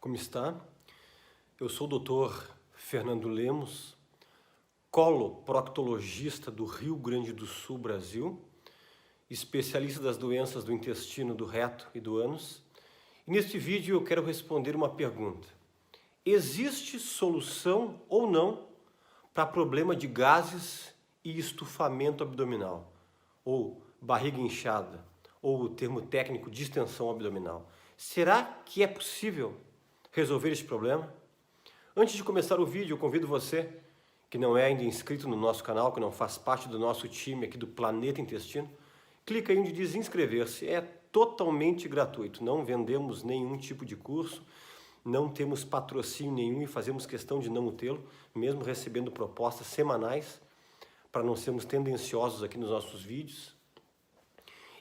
como está? Eu sou o Dr. Fernando Lemos, coloproctologista do Rio Grande do Sul, Brasil, especialista das doenças do intestino, do reto e do ânus. E neste vídeo eu quero responder uma pergunta. Existe solução ou não para problema de gases e estufamento abdominal, ou barriga inchada, ou o termo técnico distensão abdominal? Será que é possível resolver este problema? Antes de começar o vídeo, eu convido você, que não é ainda inscrito no nosso canal, que não faz parte do nosso time aqui do Planeta Intestino, clica aí onde diz inscrever-se. É totalmente gratuito, não vendemos nenhum tipo de curso, não temos patrocínio nenhum e fazemos questão de não o tê-lo, mesmo recebendo propostas semanais, para não sermos tendenciosos aqui nos nossos vídeos.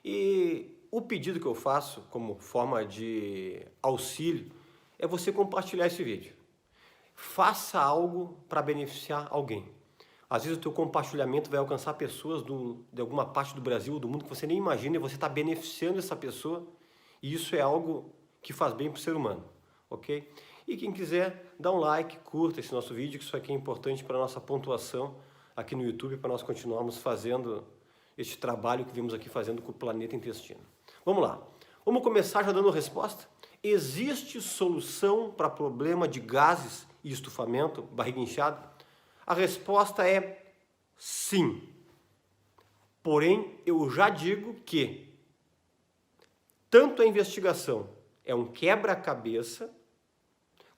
E o pedido que eu faço como forma de auxílio é você compartilhar esse vídeo. Faça algo para beneficiar alguém. Às vezes o teu compartilhamento vai alcançar pessoas de alguma parte do Brasil ou do mundo que você nem imagina e você está beneficiando essa pessoa, e isso é algo que faz bem para o ser humano, ok? E quem quiser, dá um like, curta esse nosso vídeo, que isso aqui é importante para a nossa pontuação aqui no YouTube, para nós continuarmos fazendo este trabalho que vimos aqui fazendo com o Planeta Intestino. Vamos lá, vamos começar já dando a resposta. Existe solução para problema de gases e estufamento, barriga inchada? A resposta é sim. Porém, eu já digo que tanto a investigação é um quebra-cabeça,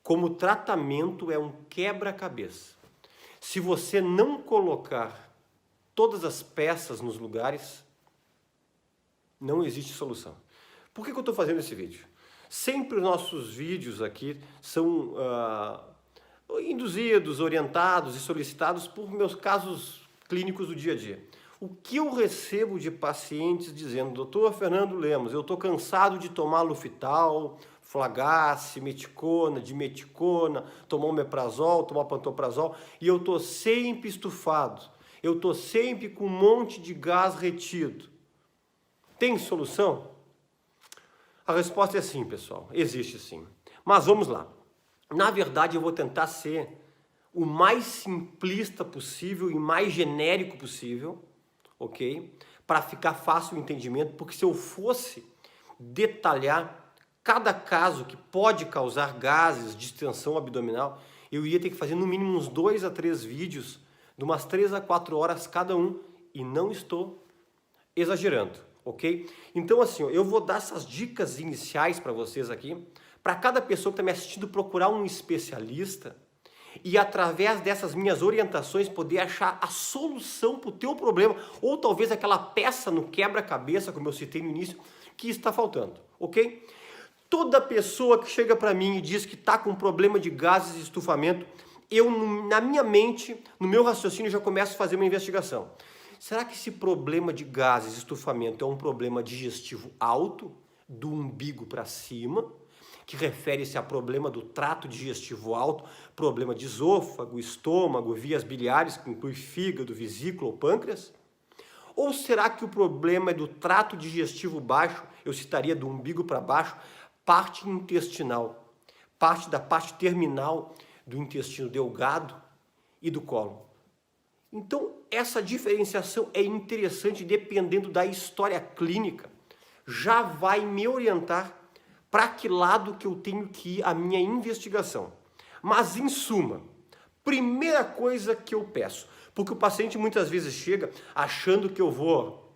como o tratamento é um quebra-cabeça. Se você não colocar todas as peças nos lugares, não existe solução. Por que eu estou fazendo esse vídeo? Sempre os nossos vídeos aqui são induzidos, orientados e solicitados por meus casos clínicos do dia a dia. O que eu recebo de pacientes dizendo: doutor Fernando Lemos, eu estou cansado de tomar Lufital, Flagace, meticona, dimeticona, tomar omeprazol, tomar pantoprazol, e eu estou sempre estufado, eu estou sempre com um monte de gás retido. Tem solução? A resposta é sim, pessoal, existe sim. Mas vamos lá. Na verdade, eu vou tentar ser o mais simplista possível e mais genérico possível, ok? Para ficar fácil o entendimento, porque se eu fosse detalhar cada caso que pode causar gases, distensão abdominal, eu ia ter que fazer no mínimo uns 2 a 3 vídeos, de umas 3 a 4 horas cada um, e não estou exagerando. Ok? Então assim, eu vou dar essas dicas iniciais para vocês aqui, para cada pessoa que está me assistindo procurar um especialista e através dessas minhas orientações poder achar a solução para o teu problema, ou talvez aquela peça no quebra-cabeça, como eu citei no início, que está faltando, ok? Toda pessoa que chega para mim e diz que está com problema de gases e estufamento, eu na minha mente, no meu raciocínio, já começo a fazer uma investigação. Será que esse problema de gases e estufamento é um problema digestivo alto, do umbigo para cima, que refere-se a problema do trato digestivo alto, problema de esôfago, estômago, vias biliares, que inclui fígado, vesícula ou pâncreas? Ou será que o problema é do trato digestivo baixo, eu citaria do umbigo para baixo, parte intestinal, parte da parte terminal do intestino delgado e do cólon? Então, essa diferenciação é interessante dependendo da história clínica. Já vai me orientar para que lado que eu tenho que ir a minha investigação. Mas, em suma, primeira coisa que eu peço, porque o paciente muitas vezes chega achando que eu vou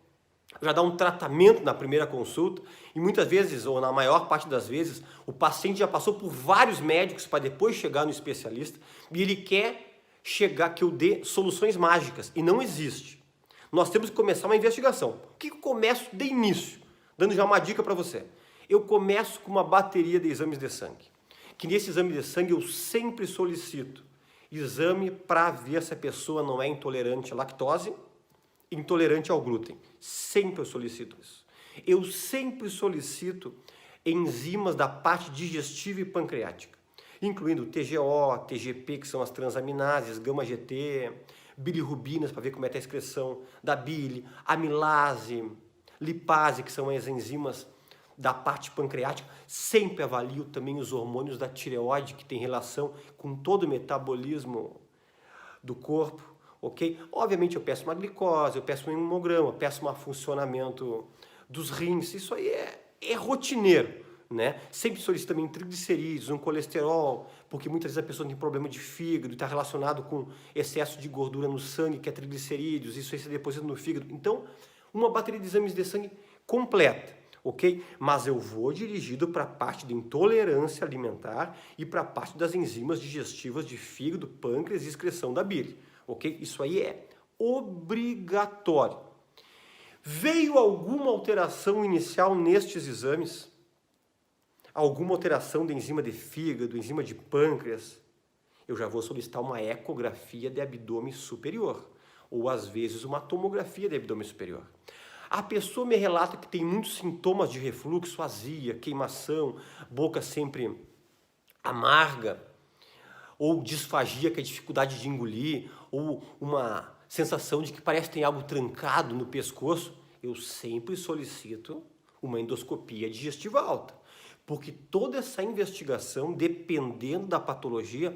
já dar um tratamento na primeira consulta, e muitas vezes, ou na maior parte das vezes, o paciente já passou por vários médicos para depois chegar no especialista, e ele quer chegar que eu dê soluções mágicas, e não existe. Nós temos que começar uma investigação. O que eu começo de início? Dando já uma dica para você. Eu começo com uma bateria de exames de sangue, que nesse exame de sangue eu sempre solicito exame para ver se a pessoa não é intolerante à lactose, intolerante ao glúten. Sempre eu solicito isso. Eu sempre solicito enzimas da parte digestiva e pancreática, incluindo TGO, TGP, que são as transaminases, gama-GT, bilirrubinas, para ver como é que é a excreção da bile, amilase, lipase, que são as enzimas da parte pancreática, sempre avalio também os hormônios da tireoide, que tem relação com todo o metabolismo do corpo, ok? Obviamente eu peço uma glicose, eu peço um hemograma, eu peço um funcionamento dos rins, isso aí é rotineiro, né? Sempre solicito também triglicerídeos, um colesterol, porque muitas vezes a pessoa tem problema de fígado, está relacionado com excesso de gordura no sangue, que é triglicerídeos, isso aí se deposita no fígado. Então, uma bateria de exames de sangue completa, ok? Mas eu vou dirigido para a parte de intolerância alimentar e para a parte das enzimas digestivas de fígado, pâncreas e excreção da bile, ok? Isso aí é obrigatório. Veio alguma alteração inicial nestes exames? Alguma alteração da enzima de fígado, enzima de pâncreas? Eu já vou solicitar uma ecografia de abdômen superior, ou às vezes uma tomografia de abdômen superior. A pessoa me relata que tem muitos sintomas de refluxo, azia, queimação, boca sempre amarga, ou disfagia, que é dificuldade de engolir, ou uma sensação de que parece que tem algo trancado no pescoço. Eu sempre solicito uma endoscopia digestiva alta, porque toda essa investigação, dependendo da patologia,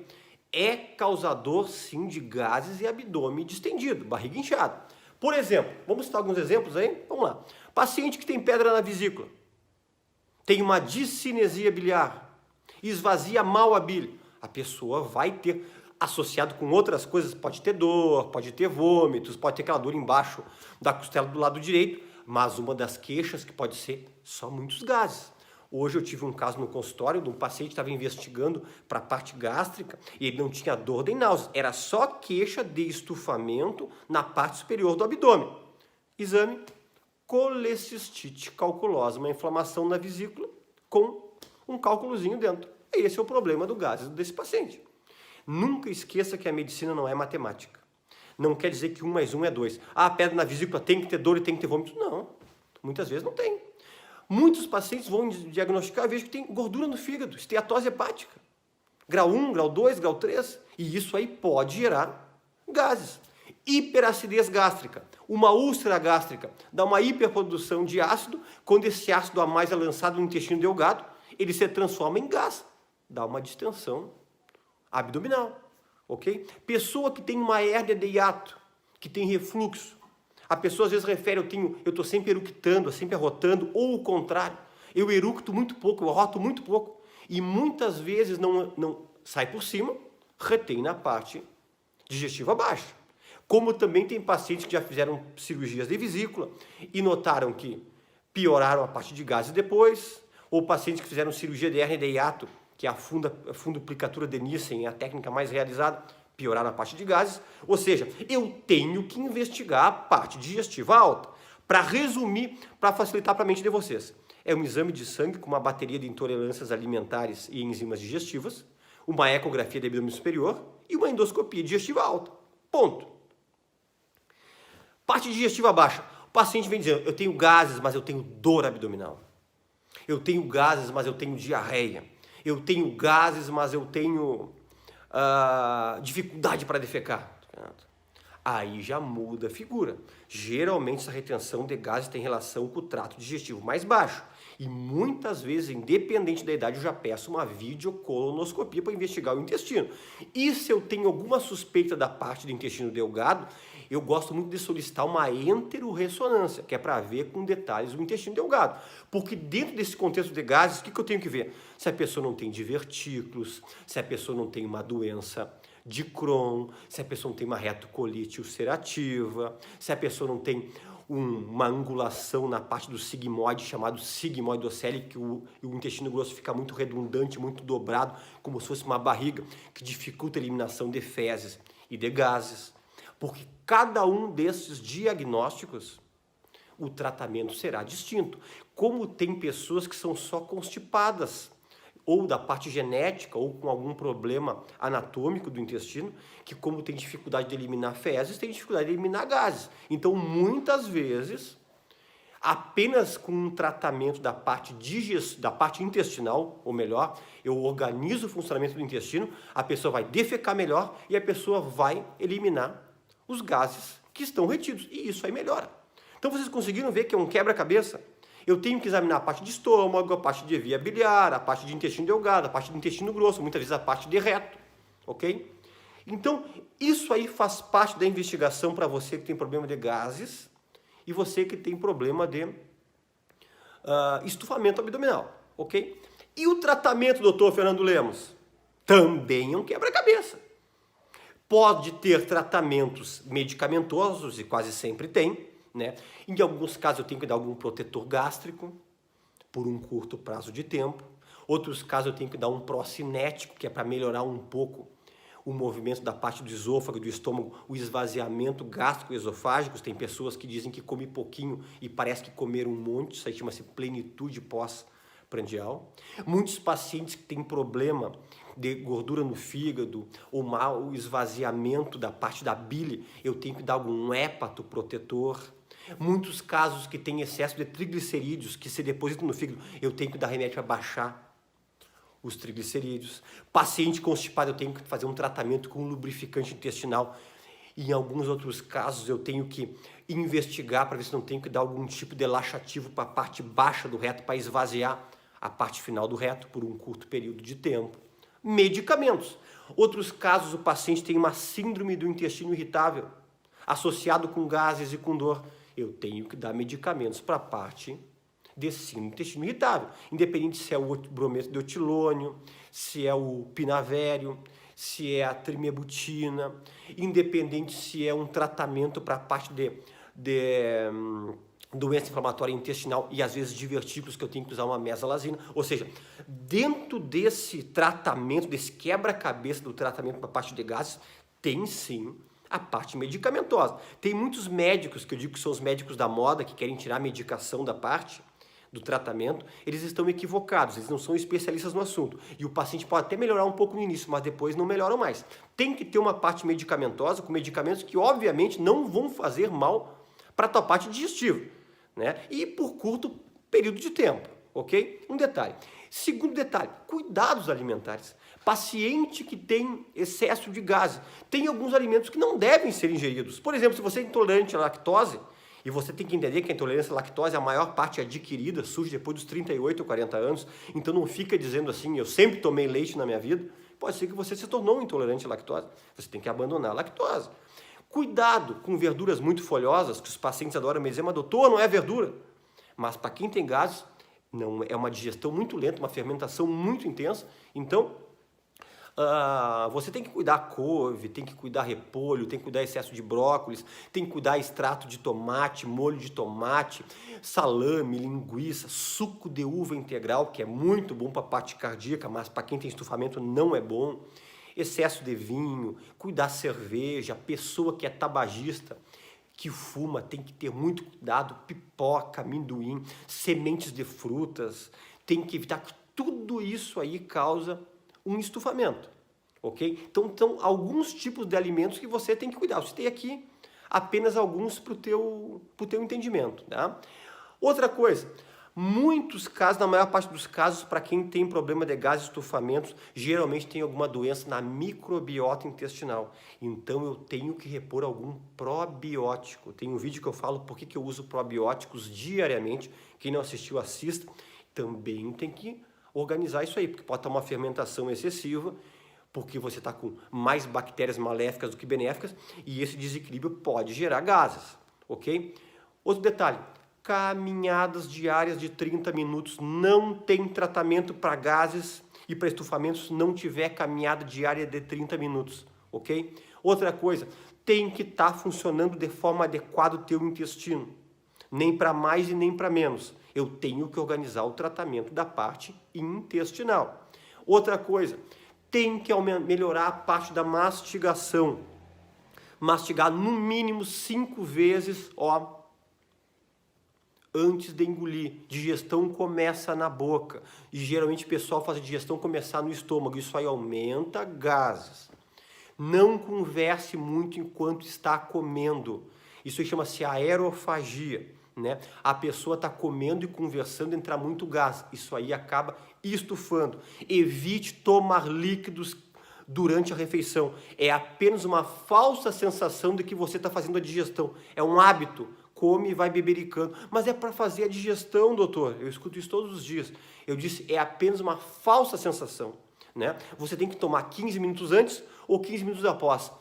é causador sim de gases e abdômen distendido, barriga inchada. Por exemplo, vamos citar alguns exemplos aí? Vamos lá. Paciente que tem pedra na vesícula, tem uma discinesia biliar, esvazia mal a bile. A pessoa vai ter, associado com outras coisas, pode ter dor, pode ter vômitos, pode ter aquela dor embaixo da costela do lado direito, mas uma das queixas que pode ser só muitos gases. Hoje eu tive um caso no consultório de um paciente que estava investigando para a parte gástrica e ele não tinha dor nem náusea, era só queixa de estufamento na parte superior do abdômen. Exame, colecistite calculosa, uma inflamação na vesícula com um cálculozinho dentro. Esse é o problema do gases desse paciente. Nunca esqueça que a medicina não é matemática. Não quer dizer que 1 mais 1 é 2. Ah, a pedra na vesícula tem que ter dor e tem que ter vômito. Não, muitas vezes não tem. Muitos pacientes vão diagnosticar e vejo que tem gordura no fígado, esteatose hepática. Grau 1, grau 2, grau 3. E isso aí pode gerar gases. Hiperacidez gástrica. Uma úlcera gástrica dá uma hiperprodução de ácido. Quando esse ácido a mais é lançado no intestino delgado, ele se transforma em gás. Dá uma distensão abdominal. Ok? Pessoa que tem uma hérnia de hiato, que tem refluxo. A pessoa às vezes refere, eu estou sempre eructando, sempre arrotando, ou o contrário, eu eructo muito pouco, eu arroto muito pouco, e muitas vezes não sai por cima, retém na parte digestiva baixa. Como também tem pacientes que já fizeram cirurgias de vesícula e notaram que pioraram a parte de gases depois, ou pacientes que fizeram cirurgia de hérnia de hiato, que é a fundoplicatura de Nissen, é a técnica mais realizada, piorar na parte de gases, ou seja, eu tenho que investigar a parte digestiva alta. Para resumir, para facilitar para a mente de vocês, é um exame de sangue com uma bateria de intolerâncias alimentares e enzimas digestivas, uma ecografia de abdômen superior e uma endoscopia digestiva alta. Ponto. Parte digestiva baixa. O paciente vem dizendo, eu tenho gases, mas eu tenho dor abdominal. Eu tenho gases, mas eu tenho diarreia. Eu tenho gases, mas eu tenho dificuldade para defecar. Aí já muda a figura. Geralmente essa retenção de gases tem relação com o trato digestivo mais baixo. E muitas vezes, independente da idade, eu já peço uma videocolonoscopia para investigar o intestino. E se eu tenho alguma suspeita da parte do intestino delgado, eu gosto muito de solicitar uma enterorressonância, que é para ver com detalhes o intestino delgado. Porque dentro desse contexto de gases, o que eu tenho que ver? Se a pessoa não tem divertículos, se a pessoa não tem uma doença de Crohn, se a pessoa não tem uma retocolite ulcerativa, se a pessoa não tem uma angulação na parte do sigmoide, chamado sigmoidocele, que o intestino grosso fica muito redundante, muito dobrado, como se fosse uma barriga, que dificulta a eliminação de fezes e de gases. Porque cada um desses diagnósticos, o tratamento será distinto. Como tem pessoas que são só constipadas, ou da parte genética, ou com algum problema anatômico do intestino, que como tem dificuldade de eliminar fezes, tem dificuldade de eliminar gases. Então, muitas vezes, apenas com um tratamento da parte intestinal, ou melhor, eu organizo o funcionamento do intestino, a pessoa vai defecar melhor e a pessoa vai eliminar os gases que estão retidos. E isso aí melhora. Então, vocês conseguiram ver que é um quebra-cabeça? Eu tenho que examinar a parte de estômago, a parte de via biliar, a parte de intestino delgado, a parte de intestino grosso, muitas vezes a parte de reto, ok? Então, isso aí faz parte da investigação para você que tem problema de gases e você que tem problema de estufamento abdominal, ok? E o tratamento, doutor Fernando Lemos? Também é um quebra-cabeça. Pode ter tratamentos medicamentosos, e quase sempre tem, né? Em alguns casos eu tenho que dar algum protetor gástrico, por um curto prazo de tempo. Outros casos eu tenho que dar um procinético, que é para melhorar um pouco o movimento da parte do esôfago, do estômago, o esvaziamento gástrico-esofágico. Tem pessoas que dizem que come pouquinho e parece que comeram um monte, isso aí chama-se plenitude pós-prandial. Muitos pacientes que têm problema de gordura no fígado ou mau esvaziamento da parte da bile, eu tenho que dar algum hépato protetor. Muitos casos que têm excesso de triglicerídeos que se depositam no fígado, eu tenho que dar remédio para baixar os triglicerídeos. Paciente constipado, eu tenho que fazer um tratamento com lubrificante intestinal. E em alguns outros casos, eu tenho que investigar para ver se não tenho que dar algum tipo de laxativo para a parte baixa do reto, para esvaziar a parte final do reto por um curto período de tempo. Medicamentos. Outros casos, o paciente tem uma síndrome do intestino irritável, associado com gases e com dor. Eu tenho que dar medicamentos para a parte desse síndrome do intestino irritável, independente se é o brometo de etilônio, se é o pinavério, se é a trimebutina, independente se é um tratamento para a parte de doença inflamatória intestinal e às vezes divertículos que eu tenho que usar uma mesalazina. Ou seja, dentro desse tratamento, desse quebra-cabeça do tratamento para a parte de gases, tem sim a parte medicamentosa. Tem muitos médicos, que eu digo que são os médicos da moda, que querem tirar a medicação da parte do tratamento, eles estão equivocados, eles não são especialistas no assunto. E o paciente pode até melhorar um pouco no início, mas depois não melhoram mais. Tem que ter uma parte medicamentosa, com medicamentos que obviamente não vão fazer mal para a tua parte digestiva, né? E por curto período de tempo, ok? Um detalhe. Segundo detalhe, cuidados alimentares. Paciente que tem excesso de gases, tem alguns alimentos que não devem ser ingeridos. Por exemplo, se você é intolerante à lactose, e você tem que entender que a intolerância à lactose, a maior parte é adquirida, surge depois dos 38 ou 40 anos, então não fica dizendo assim, eu sempre tomei leite na minha vida. Pode ser que você se tornou intolerante à lactose, você tem que abandonar a lactose. Cuidado com verduras muito folhosas, que os pacientes adoram me dizer, mas doutor, não é verdura. Mas para quem tem gases, não é uma digestão muito lenta, uma fermentação muito intensa, então você tem que cuidar couve, tem que cuidar repolho, tem que cuidar excesso de brócolis, tem que cuidar extrato de tomate, molho de tomate, salame, linguiça, suco de uva integral, que é muito bom para a parte cardíaca, mas para quem tem estufamento não é bom. Excesso de vinho, cuidar cerveja, pessoa que é tabagista, que fuma, tem que ter muito cuidado, pipoca, amendoim, sementes de frutas, tem que evitar que tudo isso aí causa um estufamento, ok? Então, alguns tipos de alimentos que você tem que cuidar. Eu citei aqui apenas alguns para o teu entendimento, tá? Outra coisa, muitos casos, na maior parte dos casos, para quem tem problema de gases e estufamentos, geralmente tem alguma doença na microbiota intestinal. Então, eu tenho que repor algum probiótico. Tem um vídeo que eu falo por que eu uso probióticos diariamente. Quem não assistiu, assista. Também tem que organizar isso aí, porque pode estar uma fermentação excessiva, porque você está com mais bactérias maléficas do que benéficas, e esse desequilíbrio pode gerar gases, ok? Outro detalhe, caminhadas diárias de 30 minutos, não tem tratamento para gases e para estufamentos se não tiver caminhada diária de 30 minutos, ok? Outra coisa, tem que estar funcionando de forma adequada o teu intestino, nem para mais e nem para menos. Eu tenho que organizar o tratamento da parte intestinal. Outra coisa, tem que melhorar a parte da mastigação. Mastigar no mínimo 5 vezes, antes de engolir. Digestão começa na boca. E geralmente o pessoal faz a digestão começar no estômago. Isso aí aumenta gases. Não converse muito enquanto está comendo. Isso aí chama-se aerofagia. Né? A pessoa está comendo e conversando, entra muito gás. Isso aí acaba estufando. Evite tomar líquidos durante a refeição. É apenas uma falsa sensação de que você está fazendo a digestão. É um hábito. come e vai bebericando. Mas é para fazer a digestão, doutor. Eu escuto isso todos os dias. Eu disse, é apenas uma falsa sensação, né? Você tem que tomar 15 minutos antes ou 15 minutos após.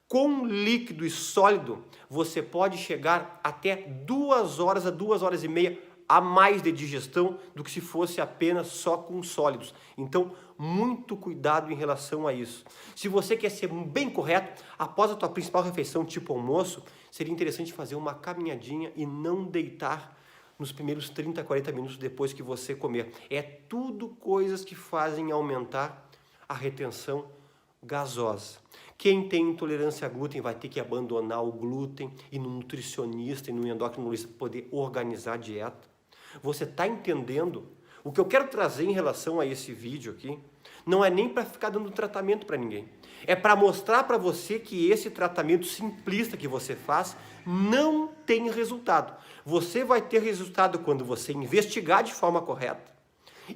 Com líquido e sólido, você pode chegar até 2 horas a 2 horas e meia a mais de digestão do que se fosse apenas só com sólidos. Então, muito cuidado em relação a isso. Se você quer ser bem correto, após a tua principal refeição, tipo almoço, seria interessante fazer uma caminhadinha e não deitar nos primeiros 30, 40 minutos depois que você comer. É tudo coisas que fazem aumentar a retenção gasosa. Quem tem intolerância a glúten vai ter que abandonar o glúten e no nutricionista e no endocrinologista poder organizar a dieta. Você está entendendo? O que eu quero trazer em relação a esse vídeo aqui não é nem para ficar dando tratamento para ninguém. É para mostrar para você que esse tratamento simplista que você faz não tem resultado. Você vai ter resultado quando você investigar de forma correta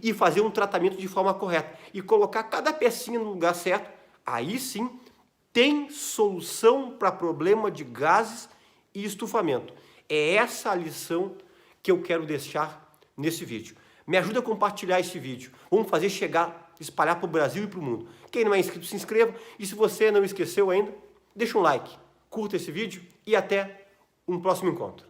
e fazer um tratamento de forma correta e colocar cada pecinha no lugar certo. Aí sim tem solução para problema de gases e estufamento. É essa a lição que eu quero deixar nesse vídeo. Me ajuda a compartilhar esse vídeo. Vamos fazer chegar, espalhar para o Brasil e para o mundo. Quem não é inscrito, se inscreva. E se você não esqueceu ainda, deixa um like, curta esse vídeo e até um próximo encontro.